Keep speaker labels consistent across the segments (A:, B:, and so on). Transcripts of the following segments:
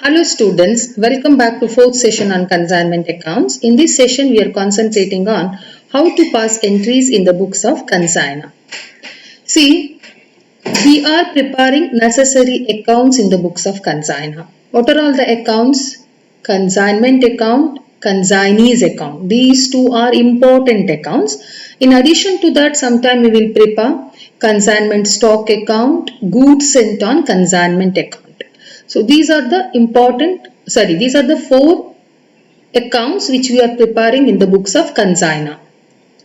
A: Hello students, welcome back to fourth session on consignment accounts. In this session, we are concentrating on how to pass entries in the books of consigna. See, we are preparing necessary accounts in the books of consigna. What are all the accounts? Consignment account, consignee's account. These two are important accounts. In addition to that, sometime we will prepare consignment stock account, goods sent on consignment account. So these are the four accounts which we are preparing in the books of consigna.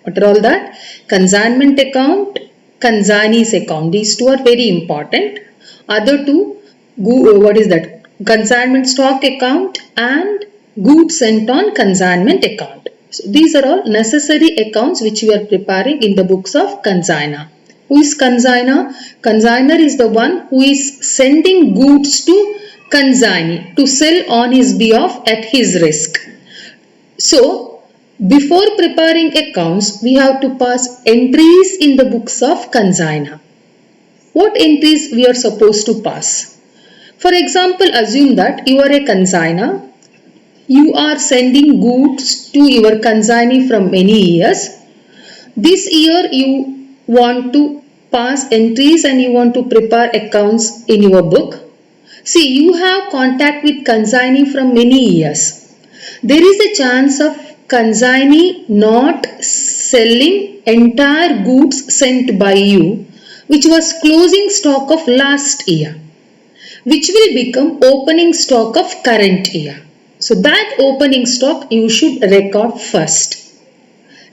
A: What are all that? Consignment account, consignee's account. These two are very important. Other two, consignment stock account and goods sent on consignment account. So these are all necessary accounts which we are preparing in the books of consigna. Who is consigner? Consigner is the one who is sending goods to consignee to sell on his behalf at his risk. So, before preparing accounts, we have to pass entries in the books of consigna. What entries we are supposed to pass? For example, assume that you are a consigner. You are sending goods to your consignee from many years. This year you want to pass entries and you want to prepare accounts in your book. See, you have contact with consignee from many years. There is a chance of consignee not selling entire goods sent by you, which was closing stock of last year, which will become opening stock of current year. So that opening stock you should record first.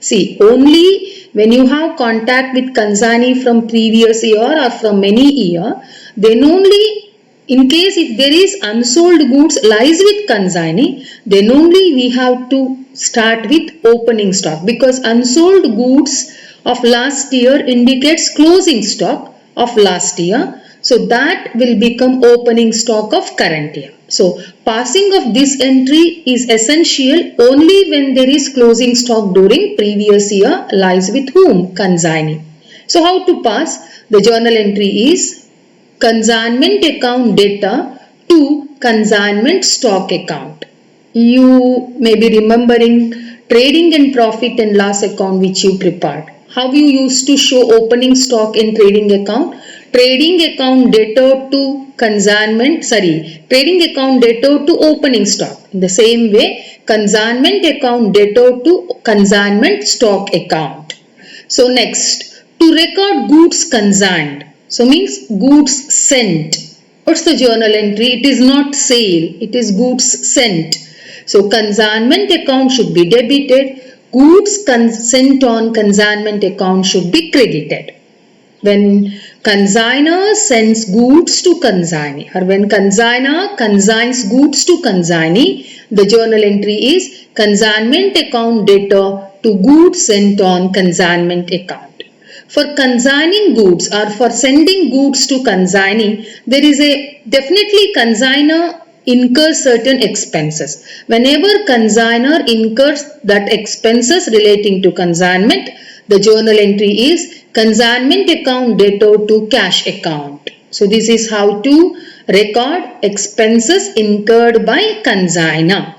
A: See, only when you have contact with consignee from previous year or from many year, then only in case if there is unsold goods lies with consignee, then only we have to start with opening stock, because unsold goods of last year indicates closing stock of last year. So that will become opening stock of current year. So passing of this entry is essential only when there is closing stock during previous year lies with whom? Consignee. So how to pass? The journal entry is consignment account data to consignment stock account. You may be remembering trading and profit and loss account which you prepared. How you used to show opening stock in trading account? Trading account debtor to trading account debtor to opening stock. In the same way, consignment account debtor to consignment stock account. So next, to record goods consigned. So means goods sent. What's the journal entry? It is not sale, it is goods sent. So consignment account should be debited. Goods sent on consignment account should be credited. When consignor sends goods to consignee, or when consignor consigns goods to consignee, the journal entry is consignment account debtor to goods sent on consignment account. For consigning goods or for sending goods to consignee, there is definitely consignor incurs certain expenses. Whenever consignor incurs that expenses relating to consignment, the journal entry is consignment account debtor to cash account. So this is how to record expenses incurred by consignor.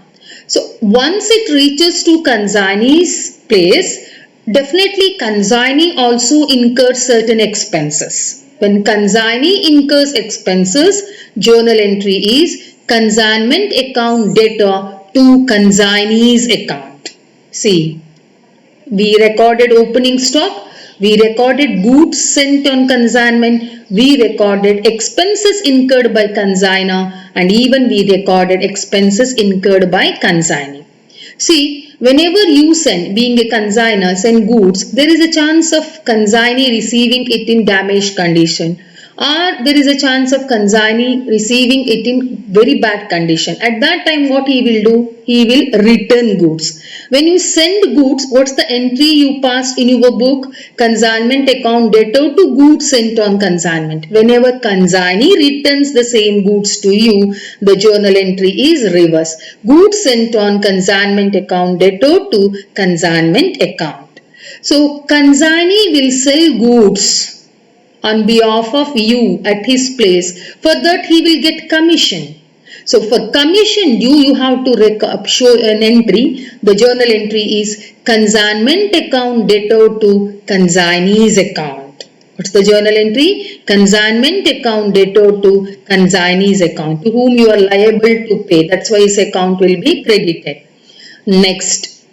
A: So once it reaches to consignee's place, definitely consignee also incurs certain expenses. When consignee incurs expenses, journal entry is consignment account debtor to consignee's account. See, we recorded opening stock, we recorded goods sent on consignment, we recorded expenses incurred by consignor, and even we recorded expenses incurred by consignee. See, whenever you being a consignor, send goods, there is a chance of consignee receiving it in damaged condition, or there is a chance of consignee receiving it in very bad condition. At that time, what he will do? He will return goods. When you send goods, what's the entry you passed in your book? Consignment account debtor to goods sent on consignment. Whenever consignee returns the same goods to you, the journal entry is reverse. Goods sent on consignment account debtor to consignment account. So consignee will sell goods on behalf of you at his place. For that he will get commission. So for commission due, you have to show an entry. The journal entry is consignment account debtor to consignee's account. What's the journal entry? Consignment account debtor to consignee's account, to whom you are liable to pay. That's why his account will be credited. Next,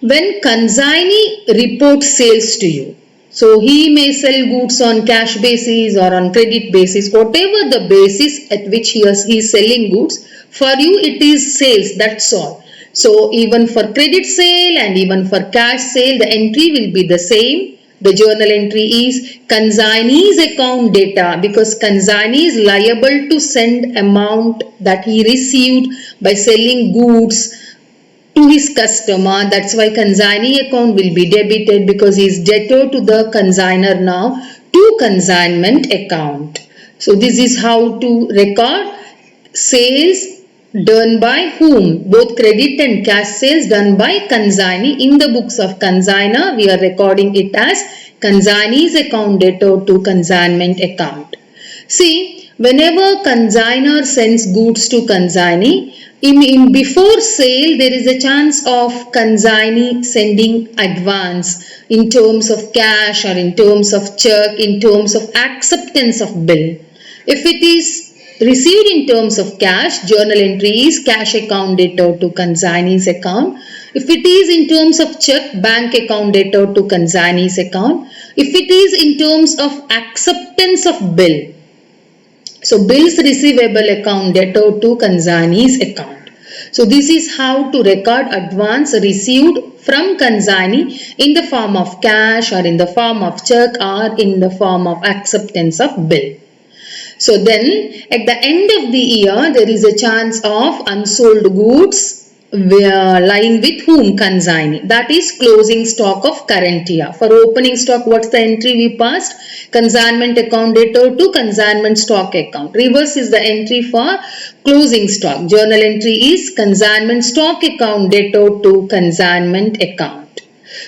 A: when consignee reports sales to you, so he may sell goods on cash basis or on credit basis, whatever the basis at which he is selling goods. For you it is sales, that's all. So even for credit sale and even for cash sale, the entry will be the same. The journal entry is consignee's account data, because consignee is liable to send amount that he received by selling goods to his customer. That's why consignee account will be debited, because he is debtor to the consignor now, to consignment account. So this is how to record sales done by whom? Both credit and cash sales done by consignee. In the books of consignor, we are recording it as consignee's account debtor to consignment account. See, whenever consignor sends goods to consignee, before sale, there is a chance of consignee sending advance in terms of cash or in terms of check, in terms of acceptance of bill. If it is received in terms of cash, journal entry is cash account debtor to consignee's account. If it is in terms of check, bank account debtor to consignee's account. If it is in terms of acceptance of bill, so bills receivable account debtor to consignee's account. So this is how to record advance received from consignee in the form of cash or in the form of check or in the form of acceptance of bill. So then at the end of the year, there is a chance of unsold goods lying with whom? Consignee. That is closing stock of current year. For opening stock, what's the entry we passed? Consignment account debtor to consignment stock account. Reverse is the entry for closing stock. Journal entry is consignment stock account debtor to consignment account.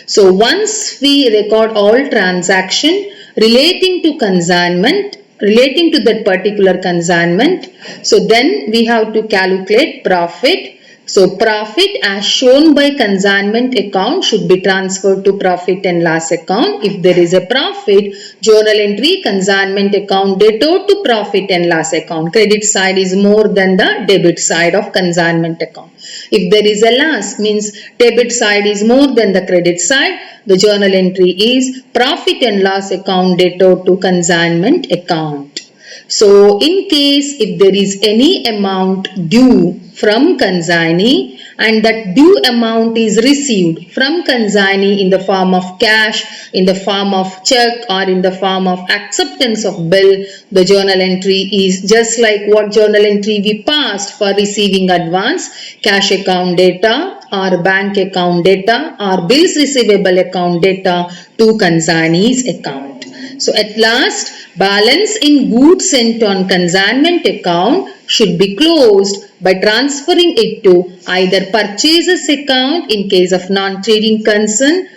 A: So once we record all transaction relating to consignment, relating to that particular consignment, so then we have to calculate profit. So profit as shown by consignment account should be transferred to profit and loss account. If there is a profit, journal entry consignment account debtor to profit and loss account. Credit side is more than the debit side of consignment account. If there is a loss, means debit side is more than the credit side, the journal entry is profit and loss account debtor to consignment account. So in case if there is any amount due from consignee and that due amount is received from consignee in the form of cash, in the form of check or in the form of acceptance of bill, the journal entry is just like what journal entry we passed for receiving advance, cash account data or bank account data or bills receivable account data to consignee's account. So at last, balance in goods sent on consignment account should be closed by transferring it to either purchases account in case of non-trading concern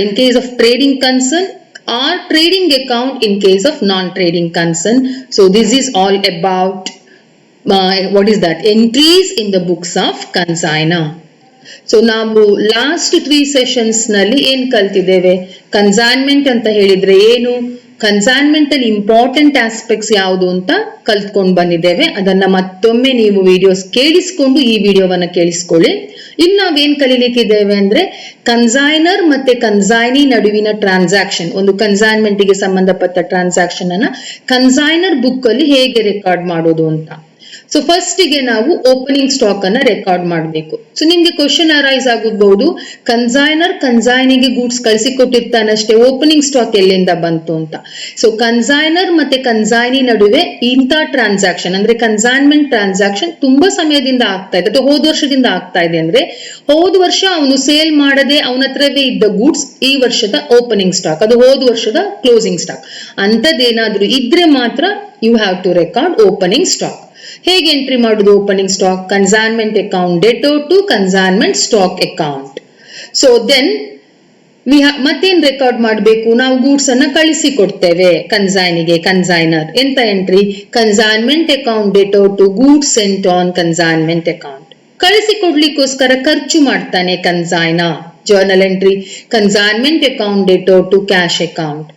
A: in case of trading concern, or trading account in case of non-trading concern. So this is all about entries in the books of consignor. So ನಾವು last 3 sessions ನಲ್ಲಿ ಏನ್ ಕಲ್ತಿದ್ದೇವೆ? Consignment ಅಂತ ಹೇಳಿದ್ರೆ ಏನು, consignment ಅಲ್ಲಿ important aspects ಯಾವುದು ಅಂತ ಕಲ್ತ್ಕೊಂಡು ಬಂದಿದ್ದೇವೆ. ಅದನ್ನ ಮತ್ತೊಮ್ಮೆ ನೀವು ವಿಡಿಯೋಸ್ ಕೇಳಿಸ್ಕೊಂಡು ಈ ವಿಡಿಯೋವನ್ನ ಕೇಳಿಸ್ಕೊಳ್ಳಿ. ಇಲ್ಲಿ ನಾವೇನ್ ಕಲಿಲಿಕ್ಕಿದ್ದೇವೆ ಅಂದ್ರೆ ಕನ್ಸೈನರ್ ಮತ್ತೆ ಕನ್ಸೈನಿ ನಡುವಿನ ಟ್ರಾನ್ಸಾಕ್ಷನ್, ಒಂದು ಕನ್ಸೈನ್ಮೆಂಟ್ ಗೆ ಸಂಬಂಧಪಟ್ಟ ಟ್ರಾನ್ಸಾಕ್ಷನ್ ಅನ್ನ ಕನ್ಸೈನರ್ ಬುಕ್ ಅಲ್ಲಿ ಹೇಗೆ ರೆಕಾರ್ಡ್ ಮಾಡೋದು ಅಂತ. ಸೊ ಫಸ್ಟ್ ಗೆ ನಾವು ಓಪನಿಂಗ್ ಸ್ಟಾಕ್ ಅನ್ನ ರೆಕಾರ್ಡ್ ಮಾಡಬೇಕು. ಸೊ ನಿಮ್ಗೆ ಕ್ವಶನ್ ಅರೈಸ್ ಆಗಬಹುದು, ಕನ್ಸೈನರ್ ಕನ್ಸೈನಿಗೆ ಗೂಡ್ಸ್ ಕಳಿಸಿಕೊಟ್ಟಿರ್ತಾನಷ್ಟೇ, ಓಪನಿಂಗ್ ಸ್ಟಾಕ್ ಎಲ್ಲಿಂದ ಬಂತು ಅಂತ. ಸೊ ಕನ್ಸೈನರ್ ಮತ್ತೆ ಕನ್ಸೈನಿ ನಡುವೆ ಇಂಥ ಟ್ರಾನ್ಸಾಕ್ಷನ್ ಅಂದ್ರೆ ಕನ್ಸೈನ್ಮೆಂಟ್ ಟ್ರಾನ್ಸಾಕ್ಷನ್ ತುಂಬಾ ಸಮಯದಿಂದ ಆಗ್ತಾ ಇದೆ ಅಥವಾ ಹೋದ ವರ್ಷದಿಂದ ಆಗ್ತಾ ಇದೆ ಅಂದ್ರೆ, ಹೋದ ವರ್ಷ ಅವನು ಸೇಲ್ ಮಾಡದೆ ಅವನ ಹತ್ರವೇ ಇದ್ದ ಗೂಡ್ಸ್ ಈ ವರ್ಷದ ಓಪನಿಂಗ್ ಸ್ಟಾಕ್, ಅದು ಹೋದ ವರ್ಷದ ಕ್ಲೋಸಿಂಗ್ ಸ್ಟಾಕ್ ಅಂತದ್ದೇನಾದ್ರೂ ಇದ್ರೆ ಮಾತ್ರ you have to record opening stock. ಹೇಗೆ ಎಂಟ್ರಿ ಮಾಡುದು ಓಪನಿಂಗ್ ಸ್ಟಾಕ್? ಕನ್ಸೈನ್ಮೆಂಟ್ ಅಕೌಂಟ್ ಡೆಟೋ to consignment stock account. So then ಮತ್ತೇನ್ ರೆಕಾರ್ಡ್ ಮಾಡಬೇಕು, ನಾವು ಗೂಡ್ಸ್ ಅನ್ನ ಕಳಿಸಿ ಕೊಡ್ತೇವೆ ಕನ್ಸೈನಿಗೆ, ಕನ್ಸೈನರ್ ಎಂತ entry, consignment account ಡೇಟೋ to goods sent on consignment account. ಕಳಿಸಿ ಕೊಡ್ಲಿಕ್ಕೋಸ್ಕರ ಖರ್ಚು ಮಾಡ್ತಾನೆ consignor, journal entry consignment account ಡೇಟೋ to cash account.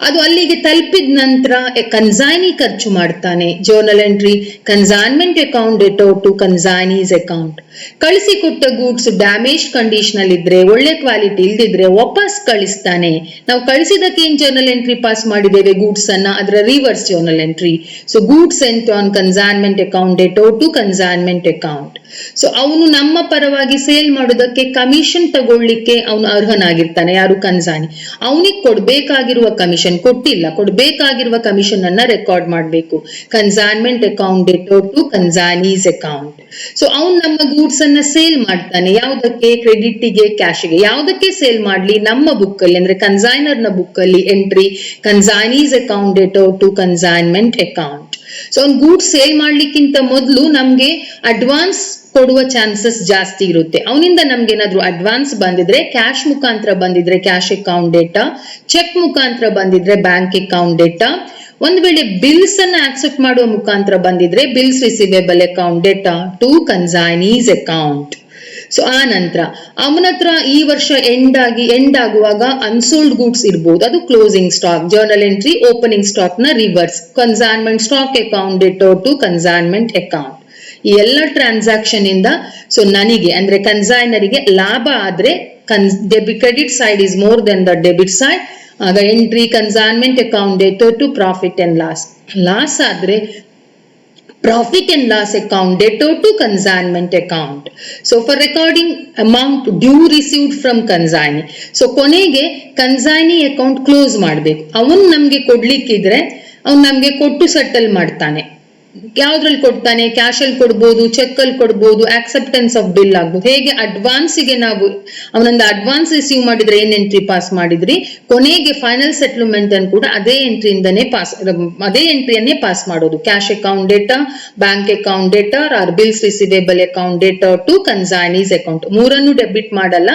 A: ಅದು ಅಲ್ಲಿಗೆ ತಲುಪಿದ ನಂತರ ಕನ್ಸೈನಿ ಖರ್ಚು ಮಾಡ್ತಾನೆ, journal entry consignment account ಡೇಟೋ to consignee's account. ಕಳಿಸಿ ಕೊಟ್ಟ ಗೂಡ್ಸ್ ಡ್ಯಾಮೇಜ್ ಕಂಡೀಷನ್ ಅಲ್ಲಿ ಇದ್ರೆ, ಒಳ್ಳೆ ಕ್ವಾಲಿಟಿ ಇಲ್ದಿದ್ರೆ ವಾಪಸ್ ಕಳಿಸ್ತಾನೆ. ನಾವು ಕಳಿಸಿದಕ್ಕೆ ಏನ್ ಜರ್ನಲ್ ಎಂಟ್ರಿ ಪಾಸ್ ಮಾಡಿದ್ದೇವೆ ಗೂಡ್ಸ್ ಅನ್ನ, ಅದರ reverse journal entry. So goods sent on consignment account ಡೇಟೋ to consignment account. So ಅವನು ನಮ್ಮ ಪರವಾಗಿ ಸೇಲ್ ಮಾಡೋದಕ್ಕೆ ಕಮಿಷನ್ ತಗೊಳ್ಳಿಕ್ಕೆ ಅವನು ಅರ್ಹನಾಗಿರ್ತಾನೆ, ಯಾರು ಕನ್ಸಾನಿ. ಅವನಿಗೆ ಕೊಡ್ಬೇಕಾಗಿರುವ ಕಮಿಷನ್ ಕೊಟ್ಟಿಲ್ಲ, ಕೊಡ್ಬೇಕಾಗಿರುವ ಕಮಿಷನ್ ಅನ್ನ ರೆಕಾರ್ಡ್ ಮಾಡಬೇಕು, consignment account ಡೇಟೋ to consignee's account. So ಅವ್ನು ನಮ್ಮ ಗೂಡ್ಸ್ ಅನ್ನ ಸೇಲ್ ಮಾಡ್ತಾನೆ, ಯಾವ್ದಕ್ಕೆ, ಕ್ರೆಡಿಟ್ಗೆ, ಕ್ಯಾಶ್ಗೆ. ಯಾವ್ದಕ್ಕೆ ಸೇಲ್ ಮಾಡ್ಲಿ, ನಮ್ಮ ಬುಕ್ ಅಲ್ಲಿ ಅಂದ್ರೆ ಕನ್ಸೈನರ್ ನ ಬುಕ್ ಅಲ್ಲಿ entry consignee's account ಡೇಟೋ to consignment account. So ಅವ್ನು ಗೂಡ್ಸ್ ಸೇಲ್ ಮಾಡ್ಲಿಕ್ಕಿಂತ ಮೊದಲು ನಮ್ಗೆ ಅಡ್ವಾನ್ಸ್ ಕೊಡುವ ಚಾನ್ಸಸ್ ಜಾಸ್ತಿ ಇರುತ್ತೆ. ಅವನಿಂದ ನಮ್ಗೆ ಏನಾದ್ರು ಅಡ್ವಾನ್ಸ್ ಬಂದಿದ್ರೆ, ಕ್ಯಾಶ್ ಮುಖಾಂತರ ಬಂದಿದ್ರೆ ಕ್ಯಾಶ್ ಅಕೌಂಟ್ ಡೇಟಾ, ಚೆಕ್ ಮುಖಾಂತರ ಬಂದಿದ್ರೆ ಬ್ಯಾಂಕ್ ಅಕೌಂಟ್ ಡೇಟಾ, ಒಂದ್ ವೇಳೆ ಬಿಲ್ಸ್ ಅನ್ನ ಆಕ್ಸೆಪ್ಟ್ ಮಾಡುವ ಮುಖಾಂತರ ಬಂದಿದ್ರೆ bills receivable account data to consignee's account. So ಆ ನಂತರ ಅವನ ಹತ್ರ ಈ ವರ್ಷ ಎಂಡ್ ಆಗುವಾಗ ಅನ್ಸೋಲ್ಡ್ ಗೂಡ್ಸ್ ಇರ್ಬೋದು, ಅದು closing stock, journal entry opening stock ನ reverse consignment stock account ಡೇಟೋ to consignment account. ಈ ಎಲ್ಲ ಟ್ರಾನ್ಸಾಕ್ಷನ್ ಇಂದ ಸೊ ನನಗೆ ಅಂದ್ರೆ ಕನ್ಸೈನರಿಗೆ ಲಾಭ ಆದ್ರೆ credit side is more than the debit side, ಆಗ entry consignment account ಡೇಟೋ to profit and loss. Loss ಆದ್ರೆ profit and loss account ಡೇಟೋ to consignment account. So for recording amount due received from consignee. So ಕೊನೆಗೆ consignee account close ಮಾಡ್ಬೇಕು. ಅವನ್ ನಮ್ಗೆ ಕೊಡ್ಲಿಕ್ಕಿದ್ರೆ ಅವ್ನು ನಮ್ಗೆ ಕೊಟ್ಟು settle ಮಾಡ್ತಾನೆ. ಯಾವ್ದ್ರಲ್ಲಿ ಕೊಡ್ತಾನೆ, ಕ್ಯಾಶ್ ಅಲ್ಲಿ ಕೊಡ್ಬೋದು, ಚೆಕ್ ಅಲ್ಲಿ ಕೊಡ್ಬೋದು, ಆಕ್ಸೆಪ್ಟೆನ್ಸ್ ಆಫ್ ಬಿಲ್ ಆಗ್ಬೋದು. ಹೇಗೆ ಅಡ್ವಾನ್ಸ್ಗೆ ನಾವು ಅವನೊಂದು ಅಡ್ವಾನ್ಸ್ ರಿಸೀವ್ ಮಾಡಿದ್ರೆ ಏನ್ ಎಂಟ್ರಿ ಪಾಸ್ ಮಾಡಿದ್ರಿ, ಕೊನೆಗೆ ಫೈನಲ್ ಸೆಟ್ಲ್ಮೆಂಟ್ ಅನ್ನು ಕೂಡ ಅದೇ ಎಂಟ್ರಿಯನ್ನೇ ಪಾಸ್ ಮಾಡೋದು. Cash account debtor, bank account debtor or bills receivable account data to consignee's account. ಮೂರನ್ನು ಡೆಬಿಟ್ ಮಾಡಲ್ಲ.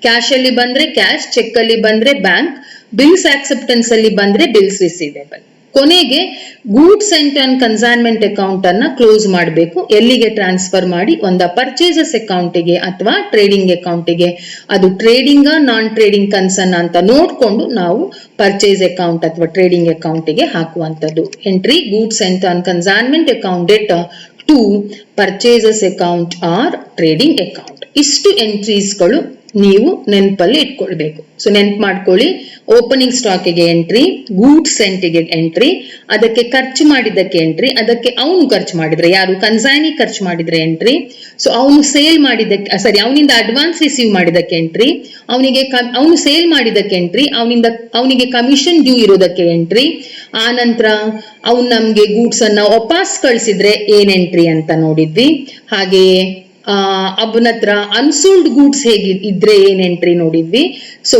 A: ಕ್ಯಾಶ್ ಅಲ್ಲಿ ಬಂದ್ರೆ ಕ್ಯಾಶ್, ಚೆಕ್ ಅಲ್ಲಿ ಬಂದ್ರೆ ಬ್ಯಾಂಕ್, ಬಿಲ್ಸ್ ಆಕ್ಸೆಪ್ಟೆನ್ಸ್ ಅಲ್ಲಿ ಬಂದ್ರೆ ಬಿಲ್ಸ್ ರಿಸೀವೇಬಲ್. ಕೊನೆಗೆ goods sent on consignment account ಅನ್ನ ಕ್ಲೋಸ್ ಮಾಡಬೇಕು. ಎಲ್ಲಿಗೆ ಟ್ರಾನ್ಸ್ಫರ್ ಮಾಡಿ, ಒಂದ ಪರ್ಚೇಸಸ್ ಅಕೌಂಟಿಗೆ ಅಥವಾ ಟ್ರೇಡಿಂಗ್ ಅಕೌಂಟಿಗೆ. ಅದು ಟ್ರೇಡಿಂಗ್ ನಾನ್ ಟ್ರೇಡಿಂಗ್ ಕನ್ಸರ್ನ್ ಅಂತ ನೋಡ್ಕೊಂಡು ನಾವು ಪರ್ಚೇಸ್ ಅಕೌಂಟ್ ಅಥವಾ ಟ್ರೇಡಿಂಗ್ ಅಕೌಂಟಿಗೆ ಹಾಕುವಂತದ್ದು. Entry goods sent on consignment account data to purchases account or trading account. ಇಷ್ಟು ಎಂಟ್ರೀಸ್ಗಳು ನೀವು ನೆನಪಲ್ಲಿ ಇಟ್ಕೊಳ್ಬೇಕು. ಸೊ ನೆನ್ಪು ಮಾಡ್ಕೊಳ್ಳಿ. ಓಪನಿಂಗ್ ಸ್ಟಾಕಿಗೆ ಎಂಟ್ರಿ, ಗೂಡ್ಸ್ ಸೆಂಟಿಗೆ ಎಂಟ್ರಿ, ಅದಕ್ಕೆ ಖರ್ಚು ಮಾಡಿದ್ದಕ್ಕೆ ಎಂಟ್ರಿ, ಅದಕ್ಕೆ ಅವನು ಖರ್ಚು ಮಾಡಿದ್ರೆ, ಯಾರು ಕನ್ಸೈನಿ ಖರ್ಚು ಮಾಡಿದ್ರೆ ಎಂಟ್ರಿ. ಸೊ ಅವನು ಸೇಲ್ ಮಾಡಿದ್ದಕ್ಕೆ ಅವನಿಂದ ಅಡ್ವಾನ್ಸ್ ರಿಸೀವ್ ಮಾಡಿದ್ದಕ್ಕೆ ಎಂಟ್ರಿ, ಅವನು ಸೇಲ್ ಮಾಡಿದ್ದಕ್ಕೆ ಎಂಟ್ರಿ, ಅವನಿಗೆ ಕಮಿಷನ್ ಡ್ಯೂ ಇರೋದಕ್ಕೆ ಎಂಟ್ರಿ. ಆ ನಂತರ ಅವನು ನಮ್ಗೆ ಗೂಡ್ಸ್ ಅನ್ನ ವಾಪಸ್ ಕಳಿಸಿದ್ರೆ ಏನ್ ಎಂಟ್ರಿ ಅಂತ ನೋಡಿದ್ವಿ. ಹಾಗೆಯೇ ಅವನ ಹತ್ರ ಅನ್ಸೋಲ್ಡ್ ಗೂಡ್ಸ್ ಇದ್ರೆ ಏನ್ ಎಂಟ್ರಿ ನೋಡಿದ್ವಿ. ಸೊ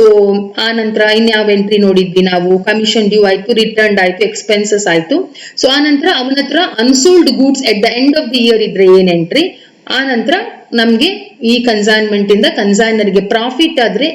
A: ಆ ನಂತರ ಇನ್ಯಾವ ಎಂಟ್ರಿ ನೋಡಿದ್ವಿ ನಾವು, ಕಮಿಷನ್ ಡ್ಯೂ ಆಯ್ತು, ರಿಟರ್ನ್ ಆಯ್ತು, ಎಕ್ಸ್ಪೆನ್ಸಸ್ ಆಯ್ತು. ಸೊ ಆ ನಂತರ ಅವನ ಹತ್ರ unsold goods at the end of the year ಇದ್ರೆ ಏನ್ ಎಂಟ್ರಿ. ಆ ನಂತರ ನಮ್ಗೆ ಈ ಕನ್ಸೈನ್ಮೆಂಟ್ ಇಂದ ಕನ್ಸೈನರ್ಗೆ ಪ್ರಾಫಿಟ್ ಆದ್ರೆ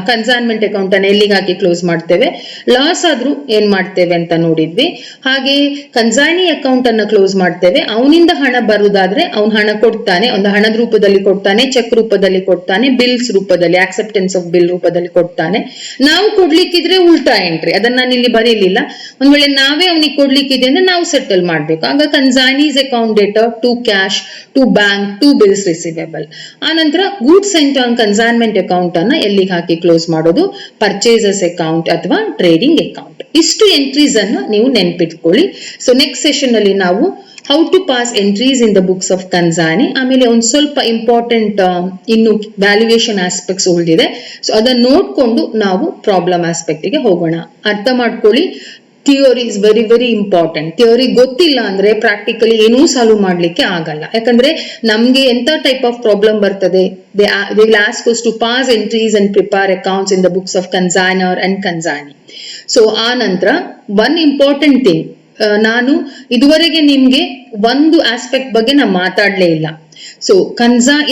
A: ಕನ್ಸೈನ್ಮೆಂಟ್ ಅಕೌಂಟ್ ಅನ್ನ ಎಲ್ಲಿಗೆ ಹಾಕಿ ಕ್ಲೋಸ್ ಮಾಡ್ತೇವೆ, ಲಾಸ್ ಆದ್ರೂ ಏನ್ ಮಾಡ್ತೇವೆ ಅಂತ ನೋಡಿದ್ವಿ. ಹಾಗೆ ಕನ್ಸೈನಿ ಅಕೌಂಟ್ ಅನ್ನ ಕ್ಲೋಸ್ ಮಾಡ್ತೇವೆ. ಅವನಿಂದ ಹಣ ಬರುದಾದ್ರೆ ಅವ್ನು ಹಣ ಕೊಡ್ತಾನೆ, ಒಂದು ಹಣದ ರೂಪದಲ್ಲಿ ಕೊಡ್ತಾನೆ, ಚೆಕ್ ರೂಪದಲ್ಲಿ ಕೊಡ್ತಾನೆ, ಬಿಲ್ಸ್ ರೂಪದಲ್ಲಿ ಆಕ್ಸೆಪ್ಟೆನ್ಸ್ ಆಫ್ ಬಿಲ್ ರೂಪದಲ್ಲಿ ಕೊಡ್ತಾನೆ. ನಾವು ಕೊಡ್ಲಿಕ್ಕಿದ್ರೆ ಉಲ್ಟಾ ಎಂಟ್ರಿ, ಅದನ್ನ ನಾನು ಇಲ್ಲಿ ಬರೀಲಿಲ್ಲ. ಒಂದ್ ವೇಳೆ ನಾವೇ ಅವನಿಗೆ ಕೊಡ್ಲಿಕ್ಕಿದೆ ಅಂದ್ರೆ ನಾವು ಸೆಟಲ್ ಮಾಡ್ಬೇಕು. ಆಗ consignee's account data to cash to bank to bills receivable. ಆ ನಂತರ goods sent on consignment account ಅನ್ನ ಎಲ್ಲಿಗೆ ಹಾಕಿ ಕ್ಲೋಸ್ ಮಾಡೋದು, ಪರ್ಚೇಸಸ್ ಅಕೌಂಟ್ ಅಥವಾ ಟ್ರೇಡಿಂಗ್ ಅಕೌಂಟ್. ಇಷ್ಟು ಎಂಟ್ರೀಸ್ ಅನ್ನು ನೀವು ನೆನ್ಪಿಟ್ಕೊಳ್ಳಿ. ಸೊ ನೆಕ್ಸ್ಟ್ ಸೆಷನ್ ಅಲ್ಲಿ ನಾವು how to pass entries in the books of consignee, ಆಮೇಲೆ ಒಂದ್ ಸ್ವಲ್ಪ ಇಂಪಾರ್ಟೆಂಟ್ ಇನ್ನು ವ್ಯಾಲ್ಯೂಯೇಷನ್ ಆಸ್ಪೆಕ್ಟ್ಸ್ ಉಳಿದಿದೆ. ಸೊ ಅದನ್ನ ನೋಡ್ಕೊಂಡು ನಾವು ಪ್ರಾಬ್ಲಮ್ ಆಸ್ಪೆಕ್ಟ್ ಗೆ ಹೋಗೋಣ. ಅರ್ಥ ಮಾಡ್ಕೊಳ್ಳಿ. Theory is very very important. Theory ಗೊತ್ತಿಲ್ಲ ಅಂದ್ರೆ ಪ್ರಾಕ್ಟಿಕಲಿ ಏನೂ ಸಾಲ್ವ್ ಮಾಡ್ಲಿಕ್ಕೆ ಆಗಲ್ಲ. ಯಾಕಂದ್ರೆ ನಮ್ಗೆ ಎಂತ ಟೈಪ್ ಆಫ್ ಪ್ರಾಬ್ಲಮ್ ಬರ್ತದೆ, they will ask us to pass entries and prepare accounts in the books of consignor and consignee. So ಆ ನಂತರ ಒನ್ ಇಂಪಾರ್ಟೆಂಟ್ ಥಿಂಗ್, ನಾನು ಇದುವರೆಗೆ ನಿಮ್ಗೆ ಒಂದು ಆಸ್ಪೆಕ್ಟ್ ಬಗ್ಗೆ ನಾನು ಮಾತಾಡ್ಲೇ ಇಲ್ಲ. ಸೊ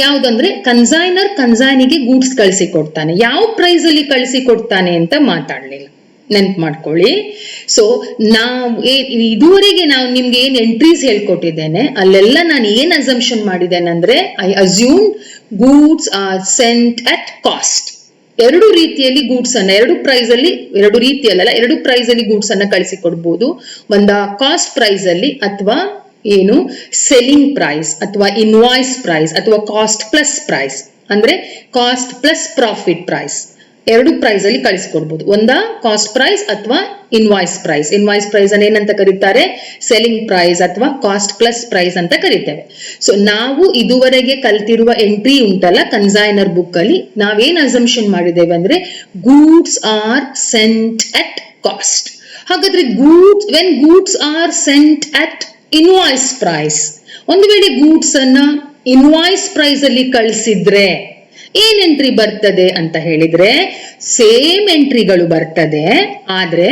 A: ಯಾವ್ದಂದ್ರೆ ಕನ್ಸೈನರ್ ಕನ್ಸೈನಿಗೆ ಗೂಡ್ಸ್ ಕಳಿಸಿ ಕೊಡ್ತಾನೆ, ಯಾವ ಪ್ರೈಸ್ ಅಲ್ಲಿ ಕಳಿಸಿ ಕೊಡ್ತಾನೆ ಅಂತ ಮಾತಾಡ್ಲಿಲ್ಲ, ನೆನ್ಪು ಮಾಡ್ಕೊಳ್ಳಿ. ಸೊ ಇದುವರೆಗೆ ನಾವು ನಿಮ್ಗೆ ಏನ್ ಎಂಟ್ರೀಸ್ ಹೇಳ್ಕೊಟ್ಟಿದ್ದೇನೆ ಅಲ್ಲೆಲ್ಲ ನಾನು ಏನ್ ಅಸಂಪ್ಷನ್ ಮಾಡಿದ್ದೇನೆ ಅಂದ್ರೆ I assume goods are sent at cost. ಎರಡು ರೀತಿಯಲ್ಲಿ ಗೂಡ್ಸ್ ಅನ್ನ ಎರಡು ರೀತಿಯಲ್ಲ, ಎರಡು ಪ್ರೈಸ್ ಅಲ್ಲಿ ಗೂಡ್ಸ್ ಅನ್ನ ಕಳಿಸಿ ಕೊಡ್ಬೋದು. ಒಂದ ಕಾಸ್ಟ್ ಪ್ರೈಸ್ ಅಲ್ಲಿ ಅಥವಾ ಏನು ಸೆಲ್ಲಿಂಗ್ ಪ್ರೈಸ್ ಅಥವಾ ಇನ್ವಾಯ್ಸ್ ಪ್ರೈಸ್ ಅಥವಾ ಕಾಸ್ಟ್ ಪ್ಲಸ್ ಪ್ರೈಸ್ ಅಂದ್ರೆ ಕಾಸ್ಟ್ ಪ್ಲಸ್ ಪ್ರಾಫಿಟ್ ಪ್ರೈಸ್, ಎರಡು ಪ್ರೈಸ್ ಅಲ್ಲಿ ಕಳಿಸ್ಕೊಡ್ಬೋದು. ಒಂದ ಕಾಸ್ಟ್ ಪ್ರೈಸ್ ಅಥವಾ ಇನ್ವಾಯ್ಸ್ ಪ್ರೈಸ್. ಇನ್ವಾಯ್ಸ್ ಪ್ರೈಸ್ ಅನ್ನ ಏನಂತ ಕರೀತಾರೆ, ಸೆಲ್ಲಿಂಗ್ ಪ್ರೈಸ್ ಅಥವಾ ಕಾಸ್ಟ್ ಪ್ಲಸ್ ಪ್ರೈಸ್ ಅಂತ ಕರಿತೇವೆ. ಸೊ ನಾವು ಇದುವರೆಗೆ ಕಲ್ತಿರುವ ಎಂಟ್ರಿ ಉಂಟಲ್ಲ ಕನ್ಸೈನರ್ ಬುಕ್ ಅಲ್ಲಿ, ನಾವೇನ್ ಅಸಂಪ್ಷನ್ ಮಾಡಿದ್ದೇವೆ ಅಂದ್ರೆ goods are sent at cost. ಹಾಗಾದ್ರೆ when goods are sent at invoice price, ಒಂದು ವೇಳೆ ಗೂಡ್ಸ್ ಅನ್ನ ಇನ್ವಾಯ್ಸ್ ಪ್ರೈಸ್ ಅಲ್ಲಿ ಕಳಿಸಿದ್ರೆ ಏನ್ ಎಂಟ್ರಿ ಬರ್ತದೆ ಅಂತ ಹೇಳಿದ್ರೆ ಸೇಮ್ ಎಂಟ್ರಿಗಳು ಬರ್ತದೆ, ಆದ್ರೆ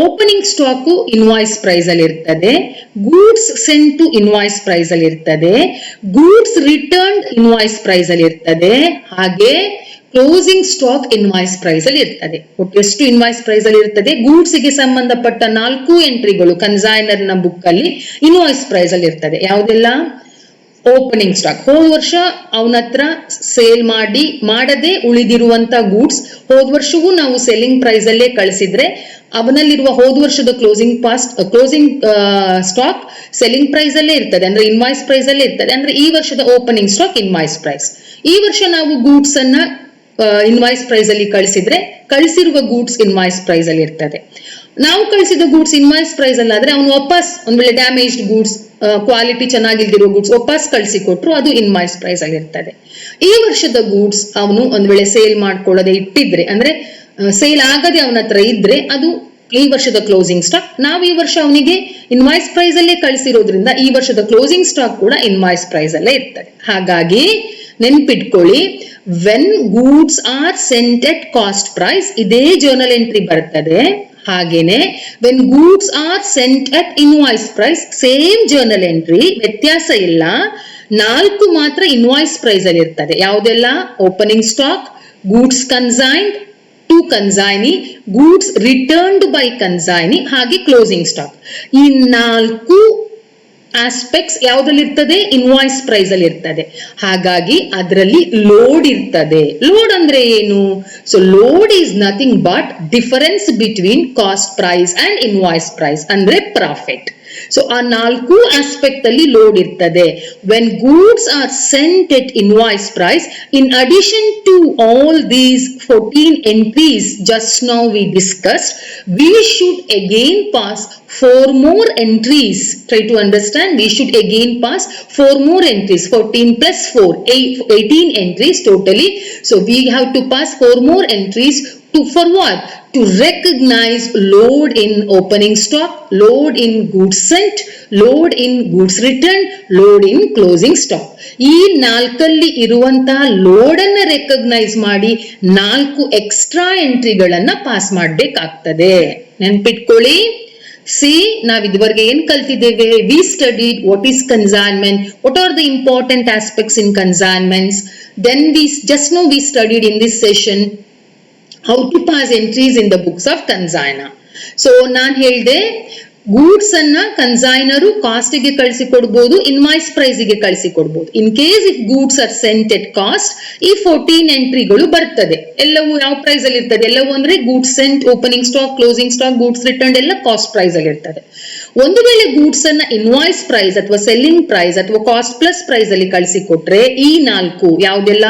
A: ಓಪನಿಂಗ್ ಸ್ಟಾಕ್ ಇನ್ವಾಯ್ಸ್ ಪ್ರೈಸ್ ಅಲ್ಲಿ ಇರ್ತದೆ, goods sent to invoice price ಅಲ್ಲಿ ಇರ್ತದೆ, ಗೂಡ್ಸ್ ರಿಟರ್ನ್ ಇನ್ವಾಯ್ಸ್ ಪ್ರೈಸ್ ಅಲ್ಲಿ ಇರ್ತದೆ, ಹಾಗೆ ಕ್ಲೋಸಿಂಗ್ ಸ್ಟಾಕ್ ಇನ್ವಾಯ್ಸ್ ಪ್ರೈಸ್ ಅಲ್ಲಿ ಇರ್ತದೆ. ಒಟ್ಟು ಎಷ್ಟು ಇನ್ವಾಯ್ಸ್ ಪ್ರೈಸ್ ಅಲ್ಲಿ ಇರ್ತದೆ? ಗೂಡ್ಸ್ ಗೆ ಸಂಬಂಧಪಟ್ಟ 4 ಎಂಟ್ರಿಗಳು ಕನ್ಸೈನರ್ ನ ಬುಕ್ ಅಲ್ಲಿ ಇನ್ವಾಯ್ಸ್ ಪ್ರೈಸ್ ಅಲ್ಲಿ ಇರ್ತದೆ. ಯಾವುದೆಲ್ಲ? ಓಪನಿಂಗ್ ಸ್ಟಾಕ್, ಹೋದ ವರ್ಷ ಅವನ ಹತ್ರ ಸೇಲ್ ಮಾಡದೆ ಉಳಿದಿರುವಂತ ಗೂಡ್ಸ್ ಹೋದ ವರ್ಷವೂ ನಾವು ಸೆಲ್ಲಿಂಗ್ ಪ್ರೈಸ್ ಅಲ್ಲೇ ಕಳಿಸಿದ್ರೆ ಅವನಲ್ಲಿರುವ ಹೋದ ವರ್ಷದ ಕ್ಲೋಸಿಂಗ್ ಸ್ಟಾಕ್ ಸೆಲ್ಲಿಂಗ್ ಪ್ರೈಸ್ ಅಲ್ಲೇ ಇರ್ತದೆ, ಅಂದ್ರೆ ಇನ್ವಾಯ್ಸ್ ಪ್ರೈಸ್ ಅಲ್ಲೇ ಇರ್ತದೆ. ಅಂದ್ರೆ ಈ ವರ್ಷದ ಓಪನಿಂಗ್ ಸ್ಟಾಕ್ ಇನ್ವಾಯ್ಸ್ ಪ್ರೈಸ್. ಈ ವರ್ಷ ನಾವು ಗೂಡ್ಸ್ ಅನ್ನ ಇನ್ವಾಯ್ಸ್ ಪ್ರೈಸ್ ಅಲ್ಲಿ ಕಳಿಸಿದ್ರೆ ಕಳಿಸಿರುವ ಗೂಡ್ಸ್ ಇನ್ವಾಯ್ಸ್ ಪ್ರೈಸ್ ಅಲ್ಲಿ ಇರ್ತದೆ. ನಾವು ಕಳಿಸಿದ ಗೂಡ್ಸ್ ಇನ್ವಾಯ್ಸ್ ಪ್ರೈಸ್ ಅಲ್ಲಾದ್ರೆ ಅವನು ವಾಪಸ್ ಒಂದ್ ವೇಳೆ ಡ್ಯಾಮೇಜ್ಡ್ ಗೂಡ್ಸ್, ಕ್ವಾಲಿಟಿ ಚೆನ್ನಾಗಿಲ್ದಿರೋ ಗೂಡ್ಸ್ ವಾಪಸ್ ಕಳಿಸಿ ಕೊಟ್ರು ಅದು ಇನ್ವಾಯ್ಸ್ ಪ್ರೈಸ್ ಅಲ್ಲಿ ಇರ್ತದೆ. ಈ ವರ್ಷದ ಗೂಡ್ಸ್ ಅವನು ಒಂದ್ ವೇಳೆ ಸೇಲ್ ಮಾಡ್ಕೊಳ್ಳದೆ ಇಟ್ಟಿದ್ರೆ, ಅಂದ್ರೆ ಸೇಲ್ ಆಗದೆ ಅವನ ಹತ್ರ ಇದ್ರೆ ಅದು ಈ ವರ್ಷದ ಕ್ಲೋಸಿಂಗ್ ಸ್ಟಾಕ್. ನಾವು ಈ ವರ್ಷ ಅವನಿಗೆ ಇನ್ವಾಯ್ಸ್ ಪ್ರೈಸ್ ಅಲ್ಲೇ ಕಳಿಸಿರೋದ್ರಿಂದ ಈ ವರ್ಷದ ಕ್ಲೋಸಿಂಗ್ ಸ್ಟಾಕ್ ಕೂಡ ಇನ್ವಾಯ್ಸ್ ಪ್ರೈಸ್ ಅಲ್ಲೇ ಇರ್ತದೆ. ಹಾಗಾಗಿ ನೆನ್ಪಿಟ್ಕೊಳ್ಳಿ, when goods are sent at cost price ಇದೇ ಜರ್ನಲ್ ಎಂಟ್ರಿ ಬರ್ತದೆ. ಹಾಗೇನೆ when goods are sent at invoice price same journal entry, ವ್ಯತ್ಯಾಸ ಇಲ್ಲ. 4 ಮಾತ್ರ ಇನ್ವಾಯ್ಸ್ ಪ್ರೈಸ್ ಅಲ್ಲಿ ಇರ್ತದೆ. ಯಾವುದೆಲ್ಲ? Opening stock, goods consigned to consignee, goods returned by consignee, ಹಾಗೆ ಕ್ಲೋಸಿಂಗ್ ಸ್ಟಾಕ್. ಈ 4 ಆಸ್ಪೆಕ್ಟ್ಸ್ ಯಾವ್ದ್ರಲ್ಲಿ ಇರ್ತದೆ? ಇನ್ವಾಯ್ಸ್ ಪ್ರೈಸ್ ಅಲ್ಲಿ ಇರ್ತದೆ. ಹಾಗಾಗಿ ಅದರಲ್ಲಿ ಲೋಡ್ ಇರ್ತದೆ. ಲೋಡ್ ಅಂದ್ರೆ ಏನು? So load is nothing but difference between cost price and invoice price, ಅಂದ್ರೆ ಪ್ರಾಫಿಟ್. ಸೊ ಆ 4 ಆಸ್ಪೆಕ್ಟ್ ಅಲ್ಲಿ ಲೋಡ್ ಇರ್ತದೆ. When goods are sent at invoice price, in addition to all these 14 entries just now we discussed, we should again pass 4 more entries. Try to understand, we should again pass 4 more entries. 14 plus 4, 18 entries totally. So we have to pass 4 more entries for what? To recognize load in opening stock, load in goods sent, load in goods returned, load in closing stock. ಈ 4 ಇರುವಂತಹ load ಅನ್ನ recognise ಮಾಡಿ 4 extra ಎಂಟ್ರಿಗಳನ್ನ pass ಮಾಡಬೇಕಾಗ್ತದೆ. ನೆನ್ಪಿಟ್ಕೊಳ್ಳಿ. ನಾವ್ ಇದುವರೆಗೆ ಏನ್ ಕಲ್ತಿದ್ದೇವೆ? We studied what is consignment, what are the important aspects in consignments. Then we studied in this session how to pass entries in the books of consignor. So ನಾನ್ ಹೇಳ್ದೆ ಗೂಡ್ಸ್ ಅನ್ನ ಕನ್ಸೈನರು ಕಾಸ್ಟ್ ಗೆ ಕಳಿಸಿ ಕೊಡ್ಬೋದು, ಇನ್ವಾಯ್ಸ್ ಪ್ರೈಸ್ ಗೆ ಕಳಿಸಿ ಕೊಡ್ಬೋದು. In case if goods are sent at cost, ಈ 14 ಎಂಟ್ರಿಗಳು ಬರ್ತದೆ. ಎಲ್ಲವೂ ಯಾವ ಪ್ರೈಸ್ ಅಲ್ಲಿ ಇರ್ತದೆ? ಎಲ್ಲವೂ ಅಂದ್ರೆ goods sent, opening stock, closing stock, goods return ಎಲ್ಲ ಕಾಸ್ಟ್ ಪ್ರೈಸ್ ಅಲ್ಲಿ ಇರ್ತದೆ. ಒಂದು ವೇಳೆ ಗೂಡ್ಸ್ ಅನ್ನ ಇನ್ವಾಯ್ಸ್ ಪ್ರೈಸ್ ಅಥವಾ ಸೆಲ್ಲಿಂಗ್ ಪ್ರೈಸ್ ಅಥವಾ ಕಾಸ್ಟ್ ಪ್ಲಸ್ ಪ್ರೈಸ್ ಅಲ್ಲಿ ಕಳಿಸಿ ಕೊಟ್ರೆ ಈ 4 ಯಾವ್ದೆಲ್ಲ?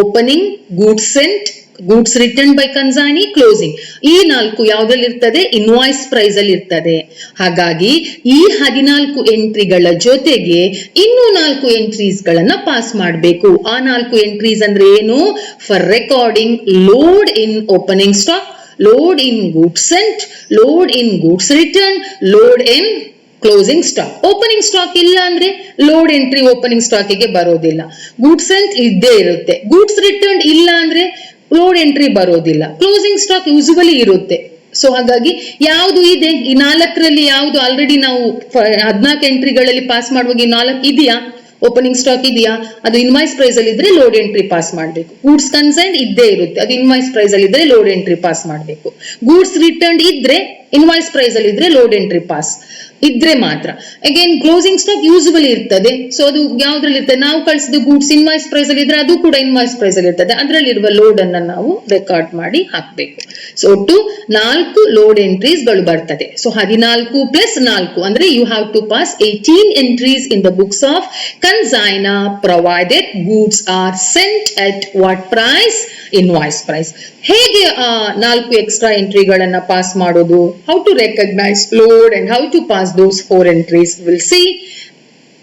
A: Opening, goods sent, goods return by consignee, closing, ಈ 4 ಯಾವ್ದ್ರಲ್ಲಿ ಇರ್ತದೆ? ಇನ್ವಾಯ್ಸ್ ಪ್ರೈಸ್ ಅಲ್ಲಿ ಇರ್ತದೆ. ಹಾಗಾಗಿ ಈ 14 ಎಂಟ್ರಿಗಳ ಜೊತೆಗೆ ಇನ್ನೂ 4 ಎಂಟ್ರೀಸ್ ಗಳನ್ನ ಪಾಸ್ ಮಾಡಬೇಕು. ಆ 4 ಎಂಟ್ರೀಸ್ ಅಂದ್ರೆ ಏನು? For recording load in opening stock, load in goods scent, load in goods return, load in closing stock. Opening stock ಇಲ್ಲ ಅಂದ್ರೆ ಲೋಡ್ ಎಂಟ್ರಿ ಓಪನಿಂಗ್ ಸ್ಟಾಕ್ ಗೆ ಬರೋದಿಲ್ಲ. ಗೂಡ್ಸ್ ಸೆಂಟ್ ಇದ್ದೇ ಇರುತ್ತೆ. ಗೂಡ್ಸ್ ರಿಟರ್ನ್ ಇಲ್ಲ ಅಂದ್ರೆ ಲೋಡ್ ಎಂಟ್ರಿ ಬರೋದಿಲ್ಲ. ಕ್ಲೋಸಿಂಗ್ ಸ್ಟಾಕ್ ಯೂಸುವಲಿ ಇರುತ್ತೆ. ಸೊ ಹಾಗಾಗಿ ಯಾವುದು ಇದೆ? ಈ 4ರಲ್ಲಿ ಯಾವುದು ಆಲ್ರೆಡಿ ನಾವು 14 ಎಂಟ್ರಿಗಳಲ್ಲಿ ಪಾಸ್ ಮಾಡುವಾಗ ಈ 4 ಇದೆಯಾ? ಓಪನಿಂಗ್ ಸ್ಟಾಕ್ ಇದೆಯಾ, ಅದು ಇನ್ವಾಯ್ಸ್ ಪ್ರೈಸ್ ಅಲ್ಲಿ ಇದ್ರೆ ಲೋಡ್ ಎಂಟ್ರಿ ಪಾಸ್ ಮಾಡಬೇಕು. ಗೂಡ್ಸ್ ಕನ್ಸೈನ್ಡ್ ಇದ್ದೇ ಇರುತ್ತೆ, ಅದು ಇನ್ವಾಯ್ಸ್ ಪ್ರೈಸ್ ಅಲ್ಲಿ ಇದ್ರೆ ಲೋಡ್ ಎಂಟ್ರಿ ಪಾಸ್ ಮಾಡಬೇಕು. ಗೂಡ್ಸ್ ರಿಟರ್ನ್ ಇದ್ರೆ ಇನ್ವಾಯ್ಸ್ ಪ್ರೈಸ್ ಅಲ್ಲಿ ಇದ್ರೆ ಲೋಡ್ ಎಂಟ್ರಿ ಪಾಸ್ ಇದ್ರೆ ಮಾತ್ರ. ಅಗೇನ್ ಕ್ಲೋಸಿಂಗ್ ಸ್ಟಾಕ್ ಯೂಸುವಲಿ ಇರ್ತದೆ, ಸೊ ಅದು ಯಾವ್ದ್ರಲ್ಲಿ ಇರ್ತದೆ, ನಾವು ಕಳಿಸಿದ ಗೂಡ್ಸ್ ಇನ್ವಾಯ್ಸ್ ಪ್ರೈಸ್ ಅಲ್ಲಿ ಇದ್ರೆ ಅದು ಕೂಡ ಇನ್ವಾಯ್ಸ್ ಪ್ರೈಸ್ ಅಲ್ಲಿ ಇರ್ತದೆ, ಅದರಲ್ಲಿರುವ ಲೋಡ್ ಅನ್ನ ನಾವು ರೆಕಾರ್ಡ್ ಮಾಡಿ ಹಾಕ್ಬೇಕು. ಸೊ ಒಟ್ಟು 4 ಲೋಡ್ ಎಂಟ್ರೀಸ್ ಗಳು ಬರ್ತದೆ. ಸೊ 14 ಪ್ಲಸ್ 4 ಅಂದ್ರೆ you have to pass 18 entries in the books of consignor provided goods are sent at what price, invoice price. ಹೇಗೆ 4 ಎಕ್ಸ್ಟ್ರಾ ಎಂಟ್ರಿಗಳನ್ನ ಪಾಸ್ ಮಾಡೋದು, how to recognize load and how to pass those 4 entries, we'll see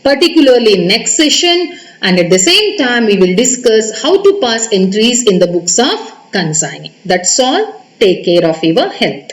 A: particularly in next session, and at the same time we will discuss how to pass entries in the books of consignee. That's all. Take care of your health.